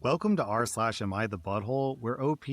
Welcome to r/Am I the Butthole, where OP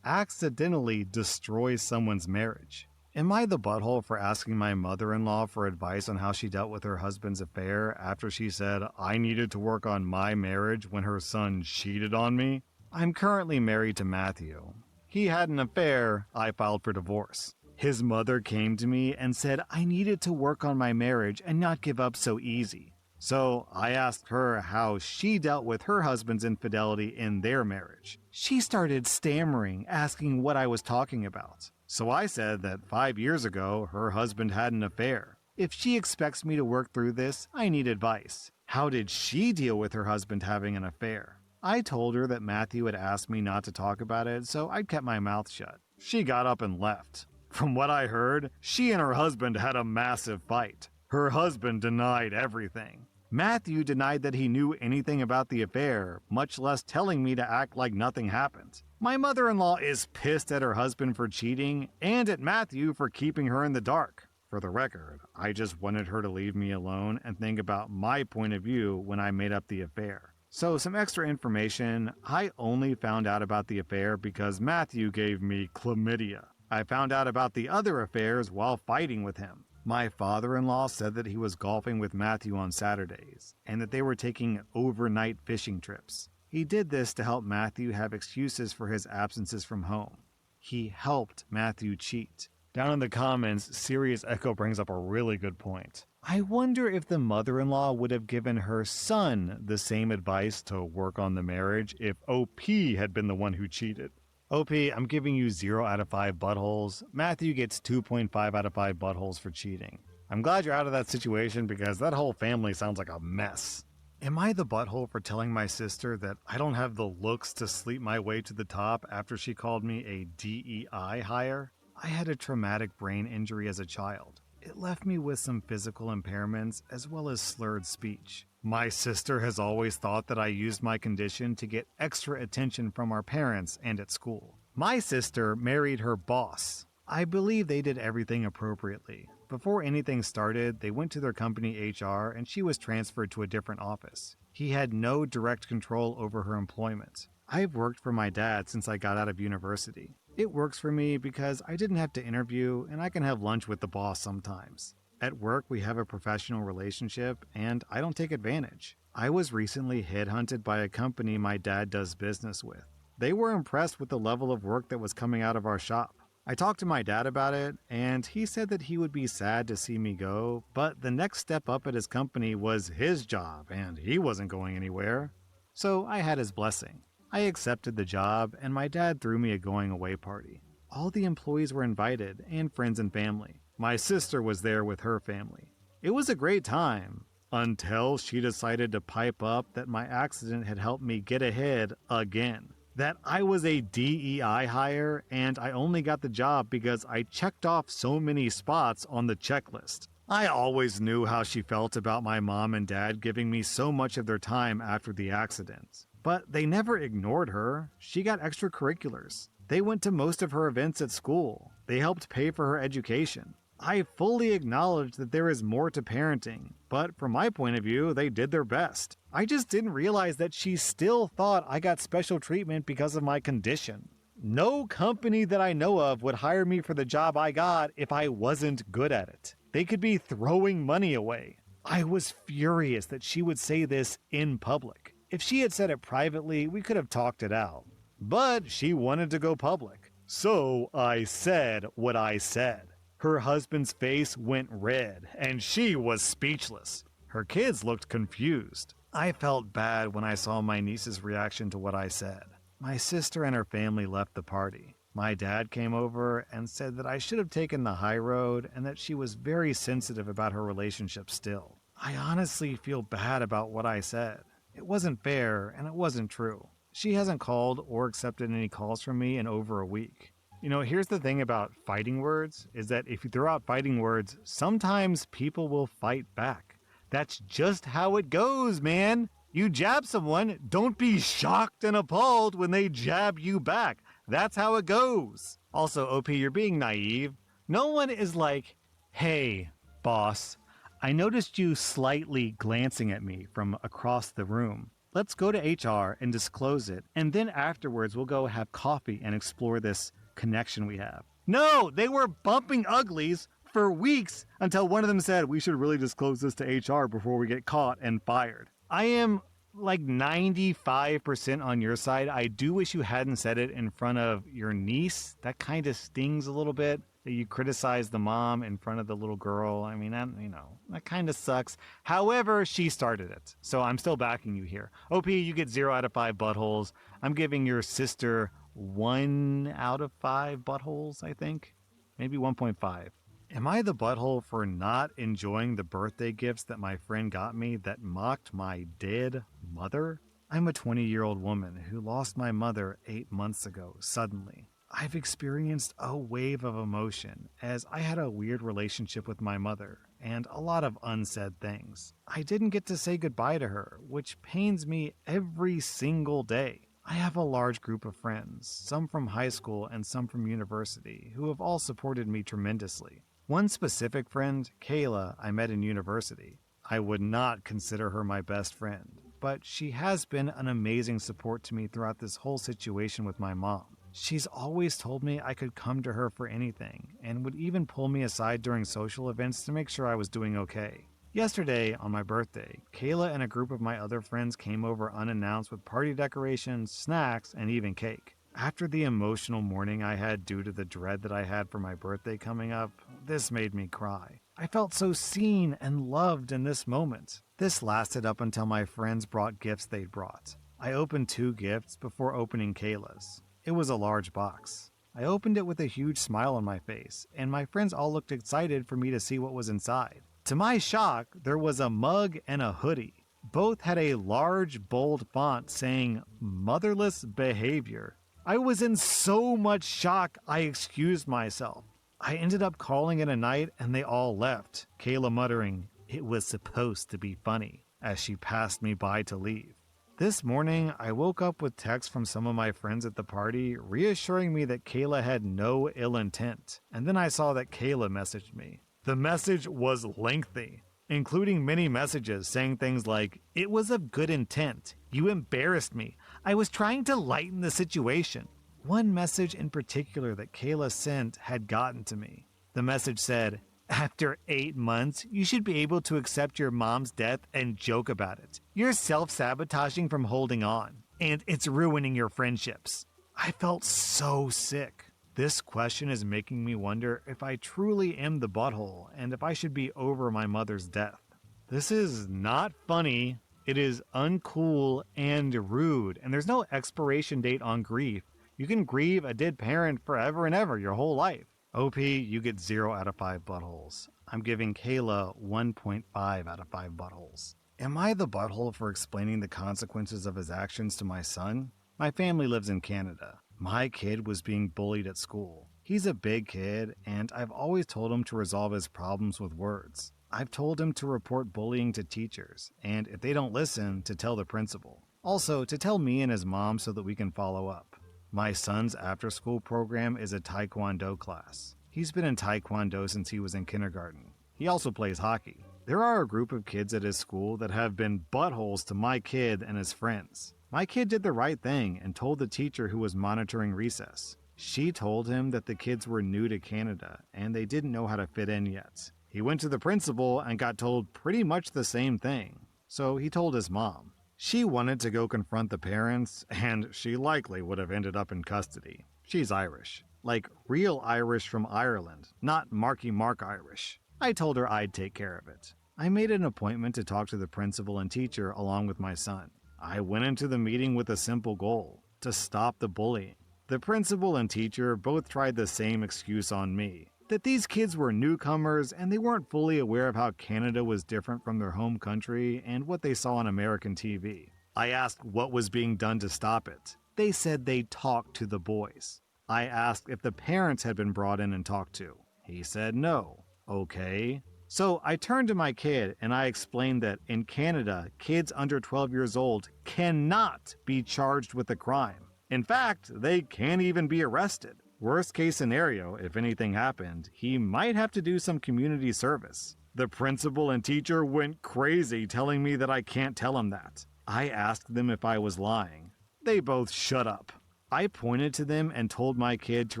accidentally destroys someone's marriage. Am I the butthole for asking my mother-in-law for advice on how she dealt with her husband's affair after she said I needed to work on my marriage when her son cheated on me? I'm currently married to Matthew. He had an affair, I filed for divorce. His mother came to me and said I needed to work on my marriage and not give up so easy. So I asked her how she dealt with her husband's infidelity in their marriage. She started stammering, asking what I was talking about. So I said that 5 years ago, her husband had an affair. If she expects me to work through this, I need advice. How did she deal with her husband having an affair? I told her that Matthew had asked me not to talk about it, so I kept my mouth shut. She got up and left. From what I heard, she and her husband had a massive fight. Her husband denied everything. Matthew denied that he knew anything about the affair, much less telling me to act like nothing happened. My mother-in-law is pissed at her husband for cheating and at Matthew for keeping her in the dark. For the record, I just wanted her to leave me alone and think about my point of view when I made up the affair. So some extra information, I only found out about the affair because Matthew gave me chlamydia. I found out about the other affairs while fighting with him. My father-in-law said that he was golfing with Matthew on Saturdays, and that they were taking overnight fishing trips. He did this to help Matthew have excuses for his absences from home. He helped Matthew cheat. Down in the comments, Sirius Echo brings up a really good point. I wonder if the mother-in-law would have given her son the same advice to work on the marriage if OP had been the one who cheated. OP, I'm giving you 0 out of 5 buttholes. Matthew gets 2.5 out of 5 buttholes for cheating. I'm glad you're out of that situation because that whole family sounds like a mess. Am I the butthole for telling my sister that I don't have the looks to sleep my way to the top after she called me a DEI hire? I had a traumatic brain injury as a child. It left me with some physical impairments as well as slurred speech. My sister has always thought that I used my condition to get extra attention from our parents and at school. My sister married her boss. I believe they did everything appropriately. Before anything started, they went to their company HR and she was transferred to a different office. He had no direct control over her employment. I've worked for my dad since I got out of university. It works for me because I didn't have to interview and I can have lunch with the boss sometimes. At work, we have a professional relationship, and I don't take advantage. I was recently headhunted by a company my dad does business with. They were impressed with the level of work that was coming out of our shop. I talked to my dad about it, and he said that he would be sad to see me go, but the next step up at his company was his job, and he wasn't going anywhere. So I had his blessing. I accepted the job, and my dad threw me a going-away party. All the employees were invited, and friends and family. My sister was there with her family. It was a great time, until she decided to pipe up that my accident had helped me get ahead again. That I was a DEI hire and I only got the job because I checked off so many spots on the checklist. I always knew how she felt about my mom and dad giving me so much of their time after the accident. But they never ignored her. She got extracurriculars. They went to most of her events at school. They helped pay for her education. I fully acknowledge that there is more to parenting, but from my point of view, they did their best. I just didn't realize that she still thought I got special treatment because of my condition. No company that I know of would hire me for the job I got if I wasn't good at it. They could be throwing money away. I was furious that she would say this in public. If she had said it privately, we could have talked it out. But she wanted to go public. So I said what I said. Her husband's face went red, and she was speechless. Her kids looked confused. I felt bad when I saw my niece's reaction to what I said. My sister and her family left the party. My dad came over and said that I should have taken the high road and that she was very sensitive about her relationship still. I honestly feel bad about what I said. It wasn't fair, and it wasn't true. She hasn't called or accepted any calls from me in over a week. You know, here's the thing about fighting words, is that if you throw out fighting words, sometimes people will fight back. That's just how it goes, man. You jab someone, don't be shocked and appalled when they jab you back. That's how it goes. Also, OP, you're being naive. No one is like, hey, boss, I noticed you slightly glancing at me from across the room. Let's go to HR and disclose it, and then afterwards we'll go have coffee and explore this connection we have. No, they were bumping uglies for weeks until one of them said we should really disclose this to HR before we get caught and fired. I am like 95% on your side. I do wish you hadn't said it in front of your niece. That kind of stings a little bit, that you criticize the mom in front of the little girl. I mean, that kind of sucks. However, she started it, so I'm still backing you here. OP, you get 0 out of 5 buttholes. I'm giving your sister 1 out of 5 buttholes, I think. Maybe 1.5. Am I the butthole for not enjoying the birthday gifts that my friend got me that mocked my dead mother? I'm a 20-year-old woman who lost my mother 8 months ago, suddenly. I've experienced a wave of emotion as I had a weird relationship with my mother and a lot of unsaid things. I didn't get to say goodbye to her, which pains me every single day. I have a large group of friends, some from high school and some from university, who have all supported me tremendously. One specific friend, Kayla, I met in university. I would not consider her my best friend, but she has been an amazing support to me throughout this whole situation with my mom. She's always told me I could come to her for anything, and would even pull me aside during social events to make sure I was doing okay. Yesterday, on my birthday, Kayla and a group of my other friends came over unannounced with party decorations, snacks, and even cake. After the emotional morning I had due to the dread that I had for my birthday coming up, this made me cry. I felt so seen and loved in this moment. This lasted up until my friends brought gifts they'd brought. I opened 2 gifts before opening Kayla's. It was a large box. I opened it with a huge smile on my face, and my friends all looked excited for me to see what was inside. To my shock, there was a mug and a hoodie. Both had a large, bold font saying, "Motherless Behavior." I was in so much shock, I excused myself. I ended up calling it a night and they all left, Kayla muttering, "It was supposed to be funny," as she passed me by to leave. This morning, I woke up with texts from some of my friends at the party reassuring me that Kayla had no ill intent, and then I saw that Kayla messaged me. The message was lengthy, including many messages saying things like, "It was of good intent. You embarrassed me. I was trying to lighten the situation." One message in particular that Kayla sent had gotten to me. The message said, "After 8 months, you should be able to accept your mom's death and joke about it. You're self-sabotaging from holding on, and it's ruining your friendships." I felt so sick. This question is making me wonder if I truly am the butthole and if I should be over my mother's death. This is not funny. It is uncool and rude, and there's no expiration date on grief. You can grieve a dead parent forever and ever, your whole life. OP, you get 0 out of 5 buttholes. I'm giving Kayla 1.5 out of 5 buttholes. Am I the butthole for explaining the consequences of his actions to my son? My family lives in Canada. My kid was being bullied at school. He's a big kid, and I've always told him to resolve his problems with words. I've told him to report bullying to teachers, and if they don't listen, to tell the principal. Also, to tell me and his mom so that we can follow up. My son's after-school program is a Taekwondo class. He's been in Taekwondo since he was in kindergarten. He also plays hockey. There are a group of kids at his school that have been buttholes to my kid and his friends. My kid did the right thing and told the teacher who was monitoring recess. She told him that the kids were new to Canada and they didn't know how to fit in yet. He went to the principal and got told pretty much the same thing. So he told his mom. She wanted to go confront the parents, and she likely would have ended up in custody. She's Irish. Like real Irish from Ireland, not Marky Mark Irish. I told her I'd take care of it. I made an appointment to talk to the principal and teacher along with my son. I went into the meeting with a simple goal, to stop the bullying. The principal and teacher both tried the same excuse on me, that these kids were newcomers and they weren't fully aware of how Canada was different from their home country and what they saw on American TV. I asked what was being done to stop it. They said they'd talk to the boys. I asked if the parents had been brought in and talked to. He said no. Okay. So I turned to my kid and I explained that in Canada, kids under 12 years old cannot be charged with a crime. In fact, they can't even be arrested. Worst case scenario, if anything happened, he might have to do some community service. The principal and teacher went crazy telling me that I can't tell him that. I asked them if I was lying. They both shut up. I pointed to them and told my kid to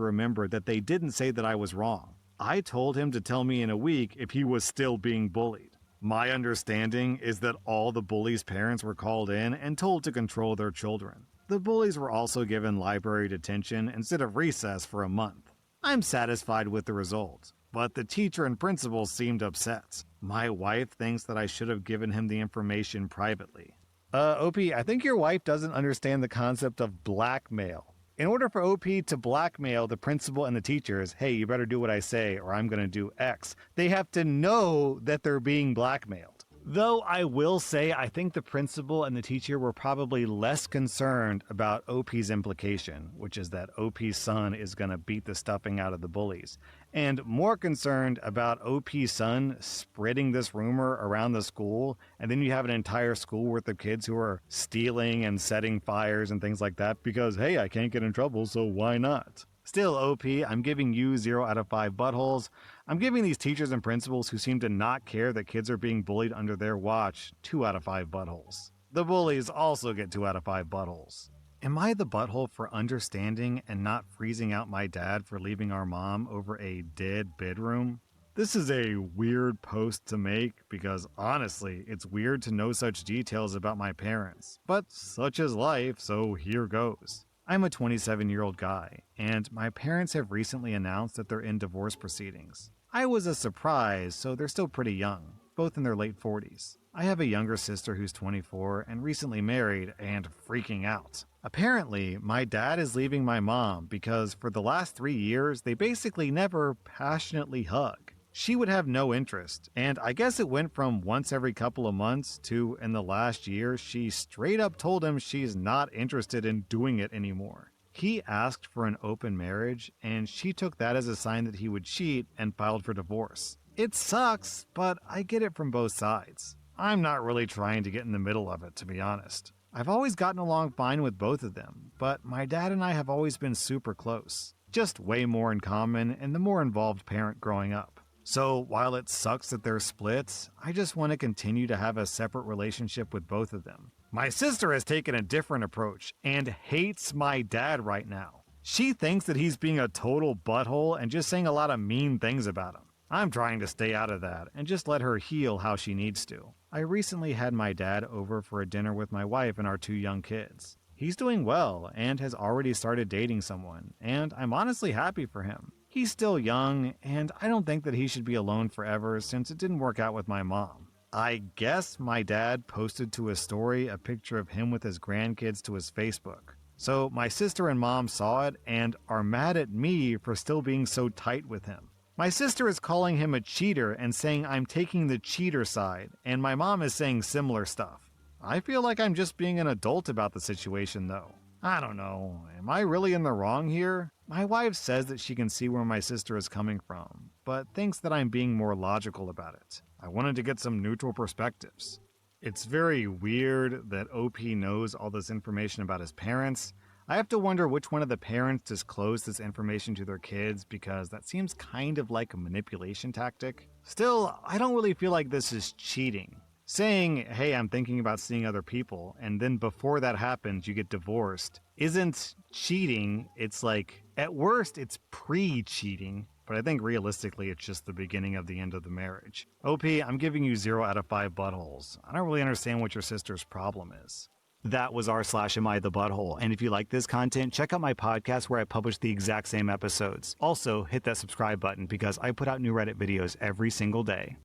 remember that they didn't say that I was wrong. I told him to tell me in a week if he was still being bullied. My understanding is that all the bullies' parents were called in and told to control their children. The bullies were also given library detention instead of recess for a month. I'm satisfied with the result, but the teacher and principal seemed upset. My wife thinks that I should have given him the information privately. OP, I think your wife doesn't understand the concept of blackmail. In order for OP to blackmail the principal and the teachers, hey, you better do what I say or I'm going to do X, they have to know that they're being blackmailed. Though I will say I think the principal and the teacher were probably less concerned about OP's implication, which is that OP's son is going to beat the stuffing out of the bullies, and more concerned about OP's son spreading this rumor around the school, and then you have an entire school worth of kids who are stealing and setting fires and things like that because, hey, I can't get in trouble, so why not? Still, OP, I'm giving you 0 out of 5 buttholes. I'm giving these teachers and principals who seem to not care that kids are being bullied under their watch 2 out of 5 buttholes. The bullies also get 2 out of 5 buttholes. Am I the butthole for understanding and not freezing out my dad for leaving our mom over a dead bedroom? This is a weird post to make because honestly, it's weird to know such details about my parents, but such is life, so here goes. I'm a 27-year-old guy, and my parents have recently announced that they're in divorce proceedings. I was a surprise, so they're still pretty young, both in their late 40s. I have a younger sister who's 24 and recently married and freaking out. Apparently, my dad is leaving my mom because for the last 3 years, they basically never passionately hug. She would have no interest, and I guess it went from once every couple of months to, in the last year, she straight up told him she's not interested in doing it anymore. He asked for an open marriage, and she took that as a sign that he would cheat and filed for divorce. It sucks, but I get it from both sides. I'm not really trying to get in the middle of it, to be honest. I've always gotten along fine with both of them, but my dad and I have always been super close. Just way more in common and the more involved parent growing up. So while it sucks that they're split, I just want to continue to have a separate relationship with both of them. My sister has taken a different approach and hates my dad right now. She thinks that he's being a total butthole and just saying a lot of mean things about him. I'm trying to stay out of that and just let her heal how she needs to. I recently had my dad over for a dinner with my wife and our 2 young kids. He's doing well and has already started dating someone, and I'm honestly happy for him. He's still young, and I don't think that he should be alone forever since it didn't work out with my mom. I guess my dad posted to his story a picture of him with his grandkids to his Facebook. So my sister and mom saw it and are mad at me for still being so tight with him. My sister is calling him a cheater and saying I'm taking the cheater side, and my mom is saying similar stuff. I feel like I'm just being an adult about the situation though. I don't know, am I really in the wrong here? My wife says that she can see where my sister is coming from, but thinks that I'm being more logical about it. I wanted to get some neutral perspectives. It's very weird that OP knows all this information about his parents. I have to wonder which one of the parents disclosed this information to their kids because that seems kind of like a manipulation tactic. Still, I don't really feel like this is cheating. Saying, hey, I'm thinking about seeing other people, and then before that happens, you get divorced, isn't cheating. It's like, at worst, it's pre-cheating, but I think realistically, it's just the beginning of the end of the marriage. OP, I'm giving you 0 out of 5 buttholes. I don't really understand what your sister's problem is. That was r/Am I the Butthole, and if you like this content, check out my podcast where I publish the exact same episodes. Also, hit that subscribe button because I put out new Reddit videos every single day.